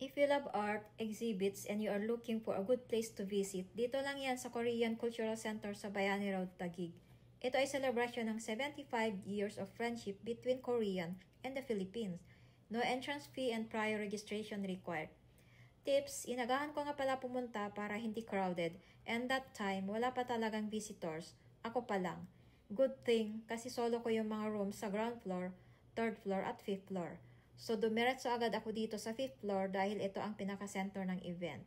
If you love art, exhibits, and you are looking for a good place to visit, dito lang yan sa Korean Cultural Center sa Bayani Road, Taguig. Ito ay celebration ng 75 years of friendship between Korean and the Philippines. No entrance fee and prior registration required. Tips, inagahan ko nga pala pumunta para hindi crowded, and that time, wala pa talagang visitors. Ako pa lang. Good thing, kasi solo ko yung mga rooms sa ground floor, third floor at fifth floor. So dumiretso agad ako dito sa 5th floor dahil ito ang pinaka-center ng event.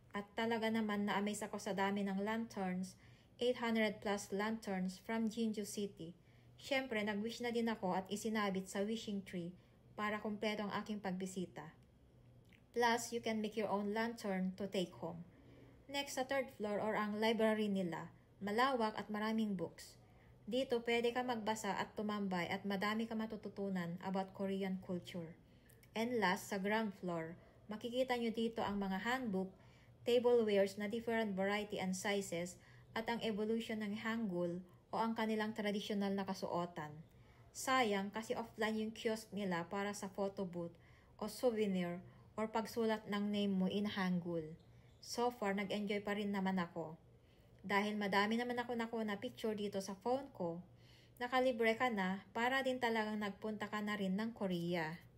At talaga naman na-amaze ako sa dami ng lanterns, 800 plus lanterns from Jinju City. Siyempre, nag-wish na din ako at isinabit sa wishing tree para kumpleto ang aking pagbisita. Plus, you can make your own lantern to take home. Next sa 3rd floor or ang library nila, malawak at maraming books. Dito pwede ka magbasa at tumambay at madami ka matututunan about Korean culture. And last, sa ground floor, makikita nyo dito ang mga handbook, tablewares na different variety and sizes at ang evolution ng Hangul o ang kanilang traditional na kasuotan. Sayang kasi offline yung kiosk nila para sa photo booth o souvenir or pagsulat ng name mo in Hangul. So far, nag-enjoy pa rin naman ako. Dahil madami naman ako nakuha na picture dito sa phone ko, nakalibre ka na para din talagang nagpunta ka na rin ng Korea.